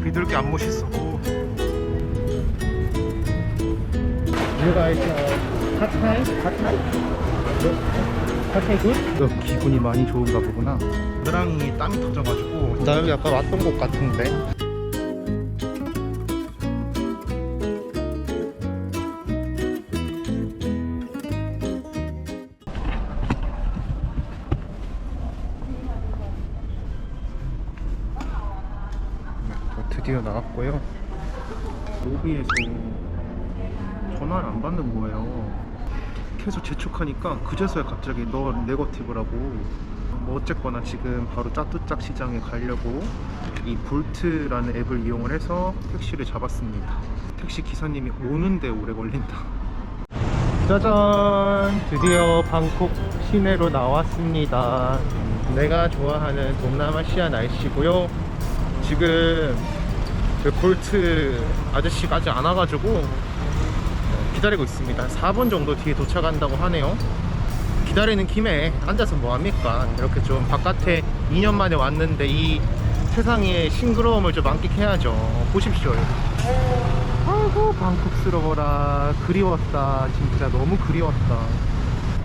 비둘기 안 멋있어. You guys pad thai? Pad thai? Pad thai good? 기분이 많이 좋은가 보구나. 겨드랑이 땀이 터져가지고. 나 여기 아까 왔던 곳 같은데. 드디어 나왔고요. 로비에서 전화를 안 받는 거예요. 계속 재촉하니까 그제서야 갑자기 너 네거티브라고. 뭐 어쨌거나 지금 바로 짜뚜짝 시장에 가려고 이 볼트라는 앱을 이용을 해서 택시를 잡았습니다. 택시 기사님이 오는데 오래 걸린다. 짜잔! 드디어 방콕 시내로 나왔습니다. 내가 좋아하는 동남아시아 날씨고요. 지금 그 볼트 아저씨가 아직 안 와가지고 기다리고 있습니다. 4분 정도 뒤에 도착한다고 하네요. 기다리는 김에 앉아서 뭐합니까? 이렇게 좀 바깥에 2년 만에 왔는데 이 세상의 싱그러움을 좀 만끽해야죠. 보십시오. 아이고 방콕스러워라. 그리웠다. 진짜 너무 그리웠다.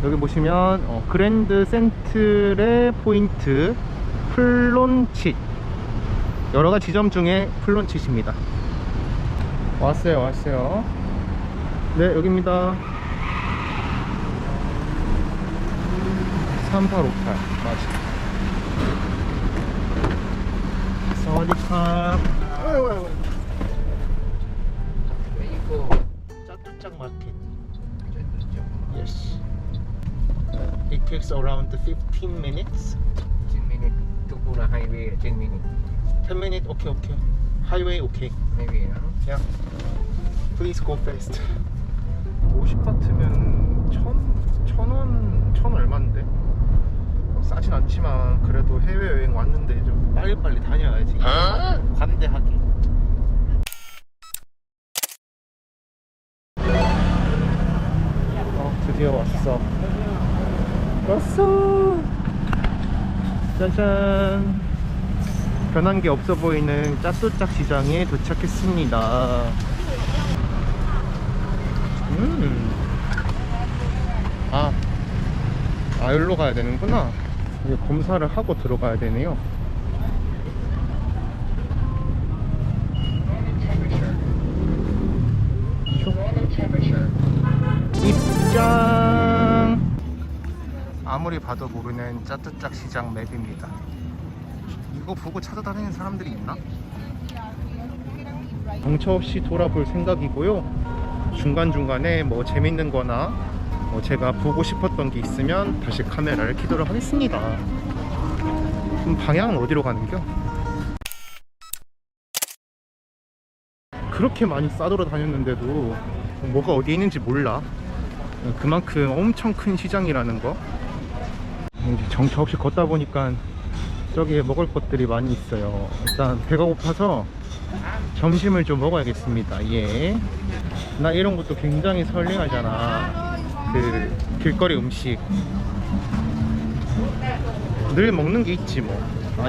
여기 보시면 그랜드 센트레 포인트 플론칫, 여러가지 지점 중에 플론칫입니다. 왔어요. 네, 여기입니다. 3858 맞아. 사와디캅. 짜뚜짝 마켓. Yes. It takes around 15 minutes. 10 minutes to Pura Highway, 10 minutes. 10 minutes. Okay. Highway okay. Highway, no? Yeah. Please go fast. 50바트면 1,000원 얼마인데? 싸진 않지만 그래도 해외여행 왔는데 좀 빨리빨리 다녀야지. 관대하게. 드디어 왔어. 짜잔. 변한 게 없어 보이는 짜뚜짝 시장에 도착했습니다. 여기로 가야 되는구나. 이제 검사를 하고 들어가야 되네요. 입장. 아무리 봐도 모르는 짜뚜짝 시장 맵입니다. 이거 보고 찾아다니는 사람들이 있나? 정처 없이 돌아볼 생각이고요. 중간중간에 뭐 재밌는 거나 뭐 제가 보고 싶었던 게 있으면 다시 카메라를 켜도록 하겠습니다. 그럼 방향은 어디로 가는겨? 그렇게 많이 싸돌아 다녔는데도 뭐가 어디에 있는지 몰라. 그만큼 엄청 큰 시장이라는 거. 이제 정처 없이 걷다 보니까 저기에 먹을 것들이 많이 있어요. 일단 배가 고파서 점심을 좀 먹어야겠습니다. 예. 나 이런 것도 굉장히 설레하잖아. 그 길거리 음식 늘 먹는 게 있지 뭐.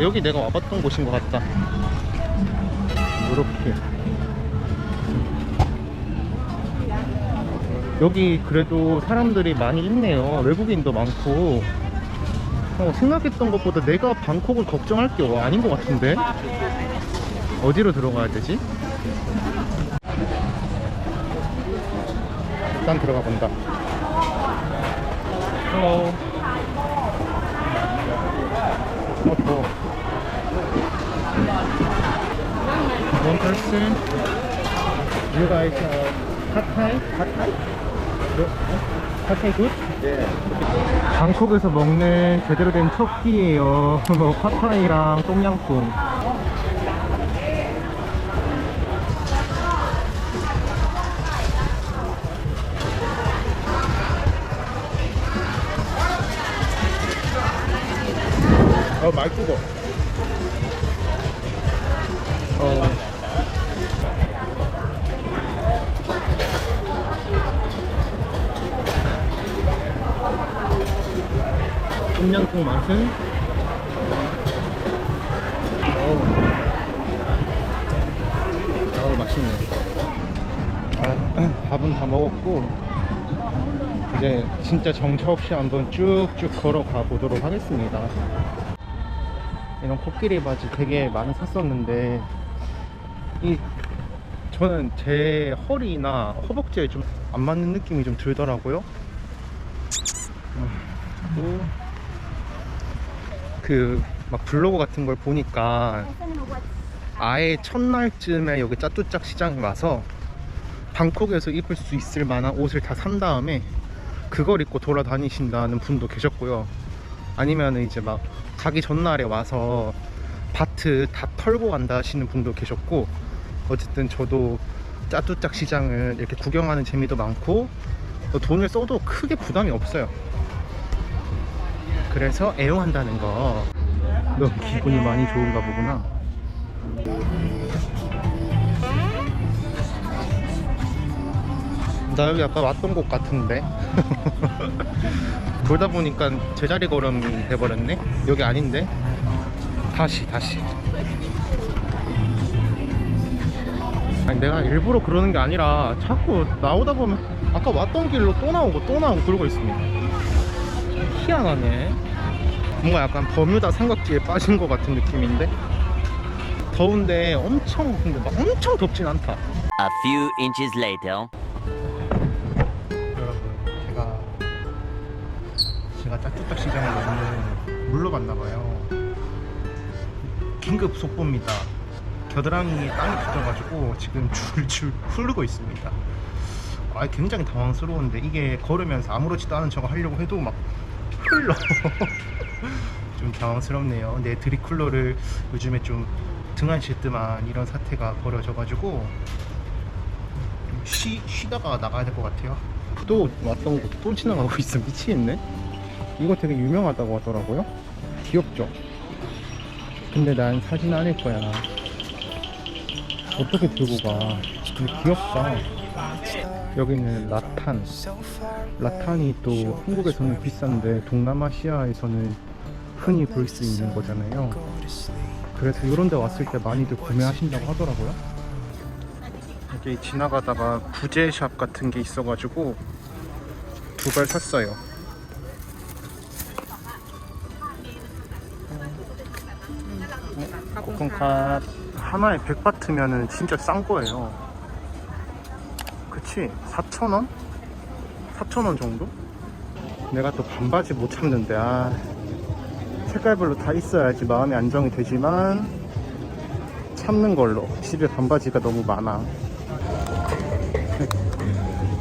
여기 내가 와봤던 곳인 것 같다. 요렇게 여기 그래도 사람들이 많이 있네요. 외국인도 많고. 생각했던 것보다 내가 방콕을 걱정할 게 아닌 것 같은데. 어디로 들어가야 되지? 일단 들어가 본다. Hello. 더워. One person. You guys pad thai? Pad thai? Pad thai good? Yeah. 방콕에서 먹는 제대로 된 첫 끼예요. 팟타이랑 똠양꿍. 말 뜨거. 똠양꿍 맛은 밥은 다 먹었고 이제 진짜 정처 없이 한번 쭉쭉 걸어가 보도록 하겠습니다. 이런 코끼리 바지 되게 많이 샀었는데 저는 제 허리나 허벅지에 좀 안 맞는 느낌이 좀 들더라고요. 그 막 블로그 같은 걸 보니까 아예 첫날쯤에 여기 짜뚜짝 시장에 와서 방콕에서 입을 수 있을 만한 옷을 다 산 다음에 그걸 입고 돌아다니신다는 분도 계셨고요. 아니면 이제 막 가기 전날에 와서 바트 다 털고 간다 하시는 분도 계셨고, 어쨌든 저도 짜뚜짝 시장을 이렇게 구경하는 재미도 많고 돈을 써도 크게 부담이 없어요. 그래서 애용한다는 거. 너 기분이 많이 좋은가 보구나. 나 여기 아까 왔던 곳 같은데. 돌다 보니까 제자리 걸음 돼버렸네. 여기 아닌데. 다시 아니, 내가 일부러 그러는 게 아니라 자꾸 나오다 보면 아까 왔던 길로 또 나오고 그러고 있습니다. 희한하네. 뭔가 약간 버뮤다 삼각지에 빠진 것 같은 느낌인데. 더운데 근데 막 엄청 덥진 않다. A few inches later. 여러분, 제가 짜뚜짝 시장에 너무 물러갔나봐요. 긴급 속보입니다. 겨드랑이에 땅이 붙어가지고 지금 줄줄 흐르고 있습니다. 굉장히 당황스러운데, 이게 걸으면서 아무렇지도 않은 척을 하려고 해도 막 흘러. 좀 당황스럽네요. 내 드리쿨러를 요즘에 좀 등한시뜨만 이런 사태가 벌어져가지고 쉬다가 나가야 될 것 같아요. 또 왔던 곳 또 지나가고 있어. 미치겠네. 이거 되게 유명하다고 하더라고요. 귀엽죠? 근데 난 사진 안 할 거야. 어떻게 들고 가? 근데 귀엽다. 여기는 라탄이 또 한국에서는 비싼데 동남아시아에서는 흔히 볼 수 있는 거잖아요. 그래서 이런 데 왔을 때 많이들 구매하신다고 하더라고요. 여기 지나가다가 부제샵 같은 게 있어가지고 2벌 샀어요. 코콘캅 하나에 100바트면은 진짜 싼 거예요. 그치? 4,000원? 4,000원 정도? 내가 또 반바지 못 참는데, 색깔별로 다 있어야지 마음이 안정이 되지만 참는 걸로. 집에 반바지가 너무 많아.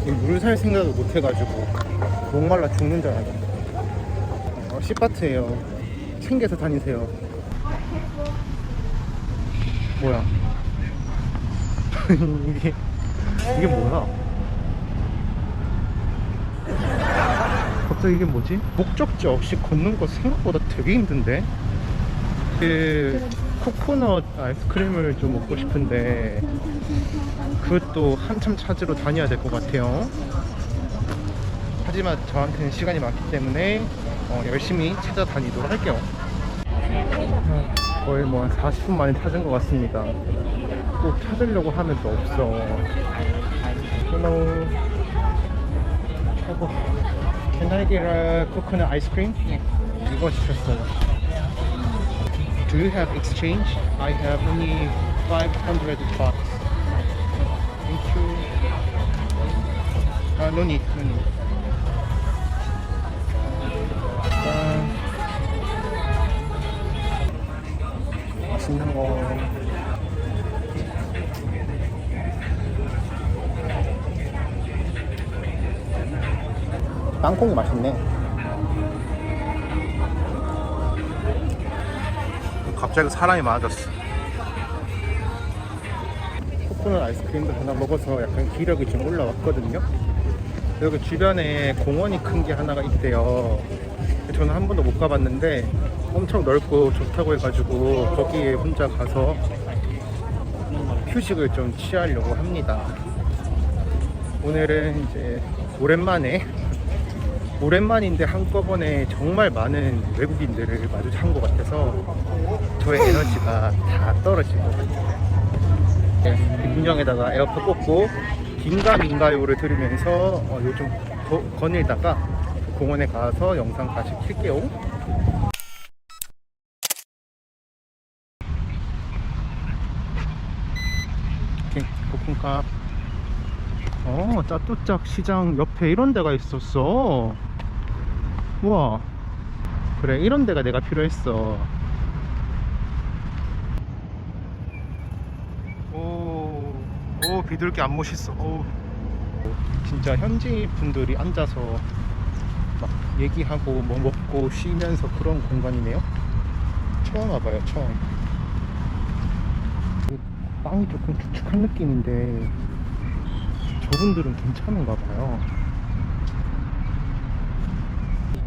물 살 생각을 못 해가지고 목말라 죽는 줄 알았네. 씨바트예요. 챙겨서 다니세요. 뭐야? 이게 뭐야? 갑자기 이게 뭐지? 목적지 없이 걷는 거 생각보다 되게 힘든데? 그 코코넛 아이스크림을 좀 먹고 싶은데 그것도 한참 찾으러 다녀야 될 것 같아요. 하지만 저한테는 시간이 많기 때문에 열심히 찾아다니도록 할게요. 거의 뭐 한 40분 만에 찾은 것 같습니다. 꼭 찾으려고 하면 또 없어. Hello. Can I get a coconut ice cream? 이거 시켰어요. Do you have exchange? I have only 500 baht. Thank you. No need. 맛있는 거. 땅콩이 맛있네. 갑자기 사람이 많아졌어. 코코넛 아이스크림도 하나 먹어서 약간 기력이 좀 올라왔거든요. 여기 주변에 공원이 큰 게 하나가 있대요. 저는 한 번도 못 가봤는데 엄청 넓고 좋다고 해가지고 거기에 혼자 가서 휴식을 좀 취하려고 합니다. 오늘은 이제 오랜만인데 한꺼번에 정말 많은 외국인들을 마주한 것 같아서 저의 에너지가 다 떨어지고, 인형에다가 에어팟 꽂고 긴가민가요를 들으면서 요즘 거닐다가 공원에 가서 영상 다시 킬게요. 오케이, 볶음밥. 짜뚜짝 시장 옆에 이런 데가 있었어. 우와, 그래, 이런 데가 내가 필요했어. 오, 비둘기 안 멋있어. 진짜 현지 분들이 앉아서 막 얘기하고 뭐 먹고 쉬면서 그런 공간이네요. 처음 와봐요, 처음. 빵이 조금 축축한 느낌인데 저분들은 괜찮은가 봐요.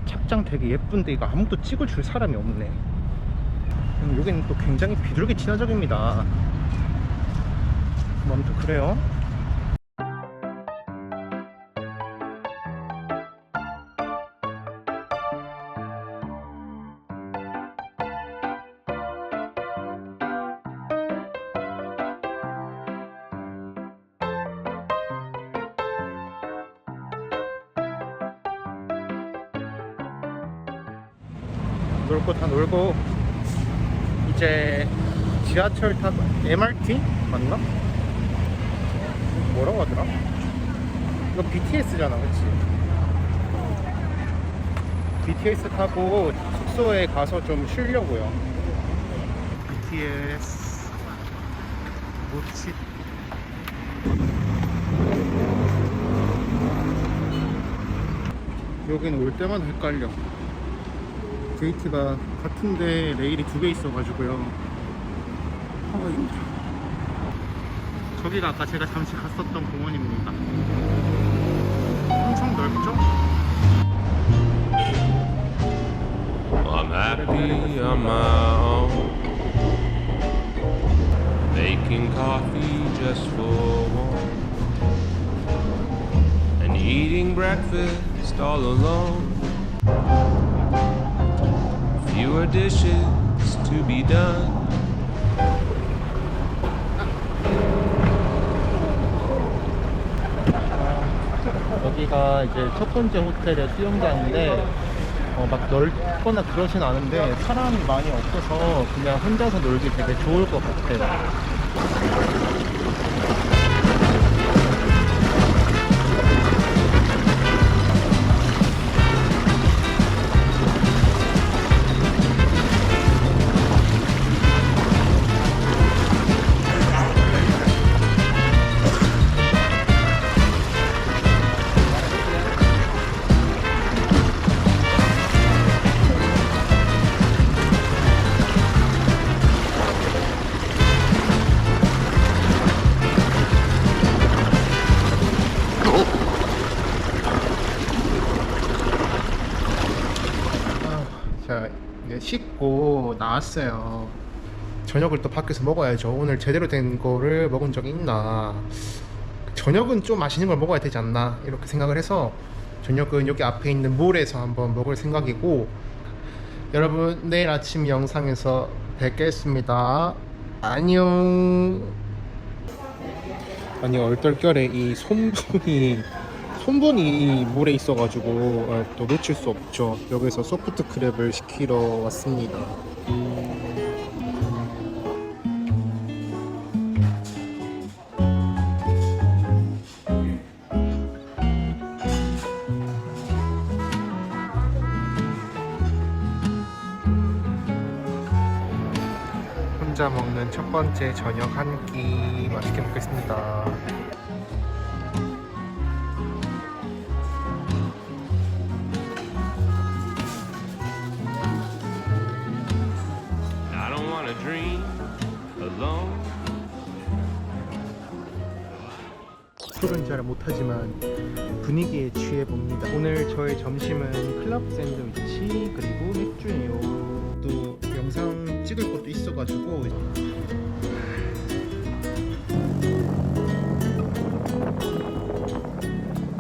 착장 되게 예쁜데 이거 아무도 찍어줄 사람이 없네. 여기는 또 굉장히 비둘기 친화적입니다. 뭐 아무튼 그래요. 놀 거 다 놀고 이제 지하철 타고 MRT? 맞나? 뭐라고 하더라? 이거 BTS잖아, 그치? BTS 타고 숙소에 가서 좀 쉬려고요. BTS 모치. 여기는 올 때마다 헷갈려. 게이트가 같은데 레일이 2개 있어가지고요. 힘들어. 저기가 아까 제가 잠시 갔었던 공원입니다. 엄청 넓죠? I'm happy on my own, making coffee just for one, and eating breakfast all alone. Fewer dishes to be done. 여기가 이제 첫 번째 호텔의 수영장인데 막 넓거나 그러진 않은데 사람이 많이 없어서 그냥 혼자서 놀기 되게 좋을 것 같아요. 자, 이제 씻고 나왔어요. 저녁을 또 밖에서 먹어야죠. 오늘 제대로 된 거를 먹은 적이 있나. 저녁은 좀 맛있는 걸 먹어야 되지 않나 이렇게 생각을 해서 저녁은 여기 앞에 있는 몰에서 한번 먹을 생각이고, 여러분 내일 아침 영상에서 뵙겠습니다. 안녕. 아니 얼떨결에 이 손분이 이 물에 있어가지고 또 놓칠 수 없죠. 여기서 소프트 크랩을 시키러 왔습니다. 혼자 먹는 첫 번째 저녁 한 끼 맛있게 먹겠습니다. I don't wanna dream alone. 술은 잘 못하지만 분위기에 취해봅니다. 오늘 저의 점심은 클럽 샌드위치 그리고 맥주예요. 또 영상 찍을 것도 있어가지고